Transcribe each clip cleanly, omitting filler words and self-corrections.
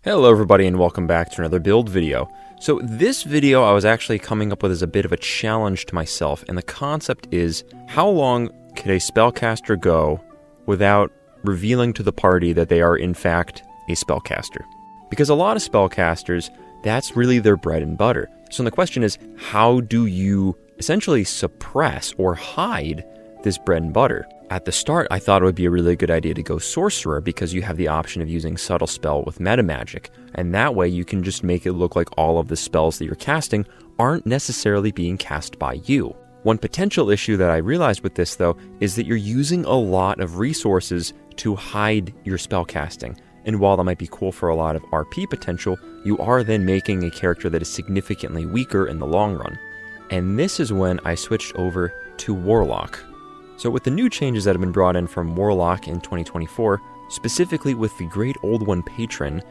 Hello everybody and welcome back to another build video. So this video I was actually coming up with as a bit of a challenge to myself, and the concept is how long could a spellcaster go without revealing to the party that they are in fact a spellcaster? Because a lot of spellcasters, that's really their bread and butter. So the question is, how do you essentially suppress or hide this bread and butter? At the start, I thought it would be a really good idea to go Sorcerer because you have the option of using Subtle Spell with Meta Magic, and that way you can just make it look like all of the spells that you're casting aren't necessarily being cast by you. One potential issue that I realized with this, though, is that you're using a lot of resources to hide your spell casting, and while that might be cool for a lot of RP potential, you are then making a character that is significantly weaker in the long run. And this is when I switched over to Warlock. So with the new changes that have been brought in from Warlock in 2024, specifically with the Great Old One Patron,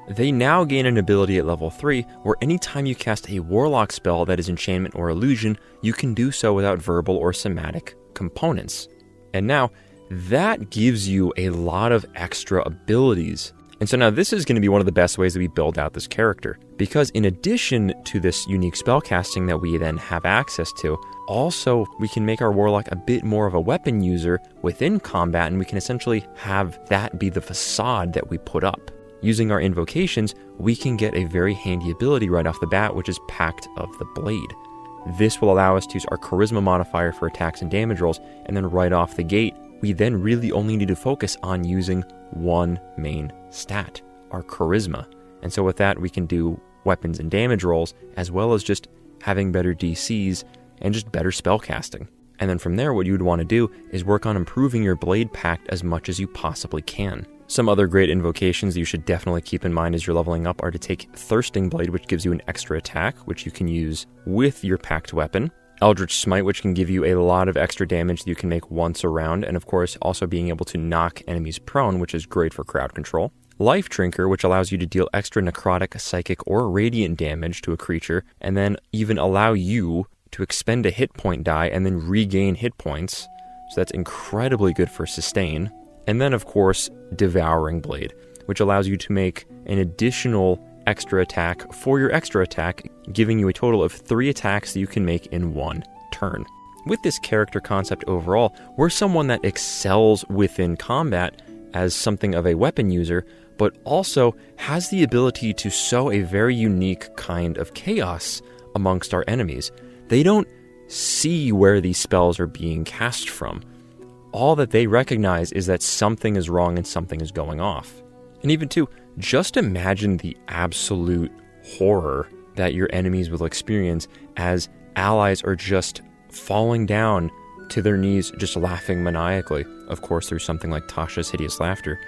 they now gain an ability at level 3 where anytime you cast a Warlock spell that is enchantment or illusion, you can do so without verbal or somatic components. And now, that gives you a lot of extra abilities. And so now this is going to be one of the best ways that we build out this character, because in addition to this unique spellcasting that we then have access to, also we can make our Warlock a bit more of a weapon user within combat, and we can essentially have that be the facade that we put up. Using our invocations, we can get a very handy ability right off the bat, which is Pact of the Blade. This will allow us to use our charisma modifier for attacks and damage rolls, and then right off the gate, we then really only need to focus on using one main stat, our charisma. And so with that, we can do weapons and damage rolls, as well as just having better DCs and just better spell casting. And then from there, what you would want to do is work on improving your Blade Pact as much as you possibly can. Some other great invocations that you should definitely keep in mind as you're leveling up are to take Thirsting Blade, which gives you an extra attack, which you can use with your Pact weapon. Eldritch Smite, which can give you a lot of extra damage that you can make once a round, and of course also being able to knock enemies prone, which is great for crowd control. Life Drinker, which allows you to deal extra necrotic, psychic, or radiant damage to a creature, and then even allow you to expend a hit point die and then regain hit points. So that's incredibly good for sustain. And then of course, Devouring Blade, which allows you to make an additional extra attack for your extra attack, giving you a total of 3 attacks that you can make in one turn. With this character concept overall, we're someone that excels within combat as something of a weapon user, but also has the ability to sow a very unique kind of chaos amongst our enemies. They don't see where these spells are being cast from. All that they recognize is that something is wrong and something is going off. And even too, just imagine the absolute horror that your enemies will experience as allies are just falling down to their knees, just laughing maniacally, of course through something like Tasha's hideous laughter,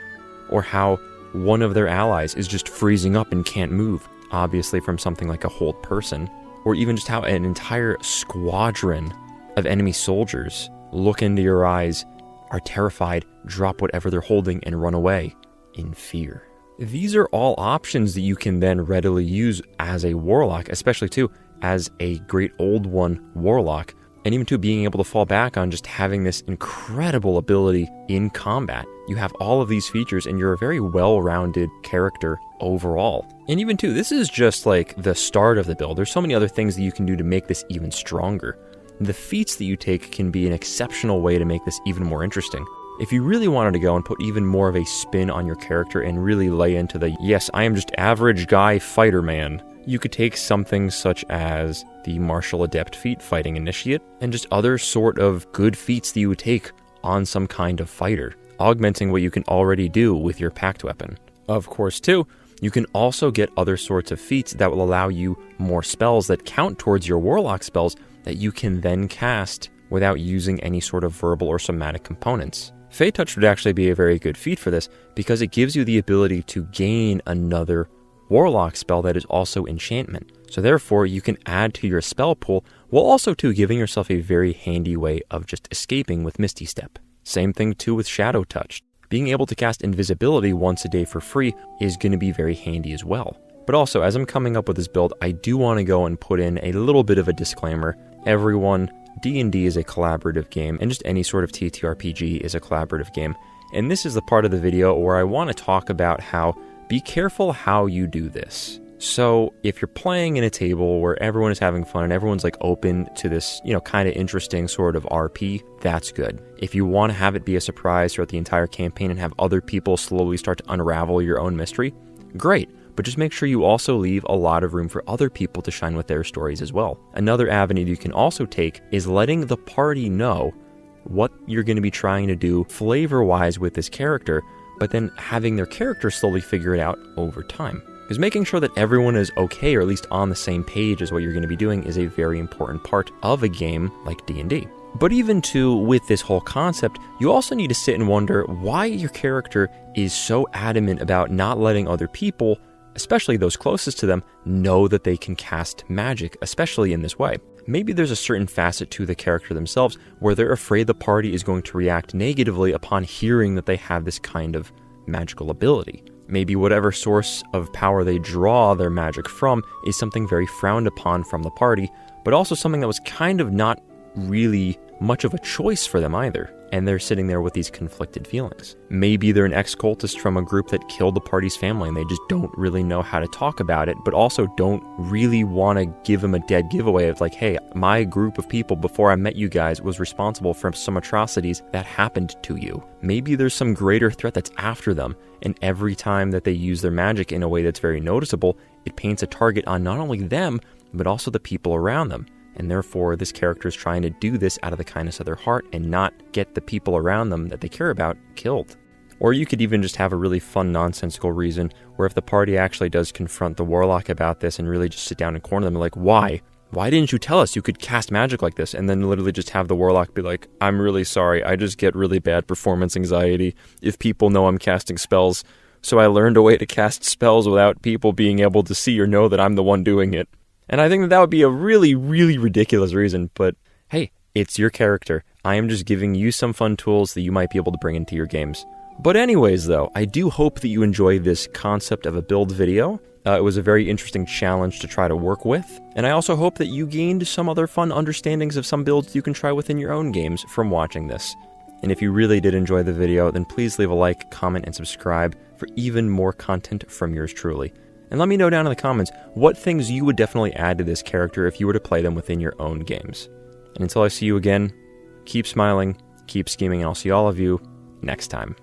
or how one of their allies is just freezing up and can't move, obviously from something like a hold person, or even just how an entire squadron of enemy soldiers look into your eyes, are terrified, drop whatever they're holding, and run away in fear. These are all options that you can then readily use as a Warlock, especially too as a Great Old One Warlock, and even to being able to fall back on just having this incredible ability in combat. You have all of these features and you're a very well-rounded character overall. And even too, this is just like the start of the build. There's so many other things that you can do to make this even stronger. The feats that you take can be an exceptional way to make this even more interesting. If you really wanted to go and put even more of a spin on your character and really lay into the, yes, I am just average guy fighter man, you could take something such as the Martial Adept Feat Fighting Initiate and just other sort of good feats that you would take on some kind of fighter, augmenting what you can already do with your Pact weapon. Of course, too, you can also get other sorts of feats that will allow you more spells that count towards your Warlock spells that you can then cast without using any sort of verbal or somatic components. Fey Touch would actually be a very good feat for this because it gives you the ability to gain another Warlock spell that is also enchantment. So therefore, you can add to your spell pool while also too giving yourself a very handy way of just escaping with Misty Step. Same thing too with Shadow Touch. Being able to cast invisibility once a day for free is going to be very handy as well. But also, as I'm coming up with this build, I do want to go and put in a little bit of a disclaimer. Everyone, D&D is a collaborative game, and just any sort of TTRPG is a collaborative game. And this is the part of the video where I want to talk about how be careful how you do this. So if you're playing in a table where everyone is having fun and everyone's like open to this, kind of interesting sort of RP, that's good. If you want to have it be a surprise throughout the entire campaign and have other people slowly start to unravel your own mystery, great. But just make sure you also leave a lot of room for other people to shine with their stories as well. Another avenue you can also take is letting the party know what you're going to be trying to do flavor-wise with this character, but then having their character slowly figure it out over time. Because making sure that everyone is okay, or at least on the same page as what you're going to be doing, is a very important part of a game like D&D. But even too, with this whole concept, you also need to sit and wonder why your character is so adamant about not letting other people, especially those closest to them, know that they can cast magic, especially in this way. Maybe there's a certain facet to the character themselves where they're afraid the party is going to react negatively upon hearing that they have this kind of magical ability. Maybe whatever source of power they draw their magic from is something very frowned upon from the party, but also something that was kind of not really much of a choice for them either, and they're sitting there with these conflicted feelings. Maybe they're an ex-cultist from a group that killed the party's family and they just don't really know how to talk about it, but also don't really want to give them a dead giveaway of like, hey, my group of people before I met you guys was responsible for some atrocities that happened to you. Maybe there's some greater threat that's after them, and every time that they use their magic in a way that's very noticeable, it paints a target on not only them, but also the people around them. And therefore, this character is trying to do this out of the kindness of their heart and not get the people around them that they care about killed. Or you could even just have a really fun, nonsensical reason where if the party actually does confront the Warlock about this and really just sit down and corner them, like, why? Why didn't you tell us you could cast magic like this? And then literally just have the Warlock be like, I'm really sorry, I just get really bad performance anxiety if people know I'm casting spells, so I learned a way to cast spells without people being able to see or know that I'm the one doing it. And I think that would be a really, really ridiculous reason, but hey, it's your character. I am just giving you some fun tools that you might be able to bring into your games. But anyways, though, I do hope that you enjoy this concept of a build video. It was a very interesting challenge to try to work with, and I also hope that you gained some other fun understandings of some builds you can try within your own games from watching this. And if you really did enjoy the video, then please leave a like, comment, and subscribe for even more content from yours truly. And let me know down in the comments what things you would definitely add to this character if you were to play them within your own games. And until I see you again, keep smiling, keep scheming, and I'll see all of you next time.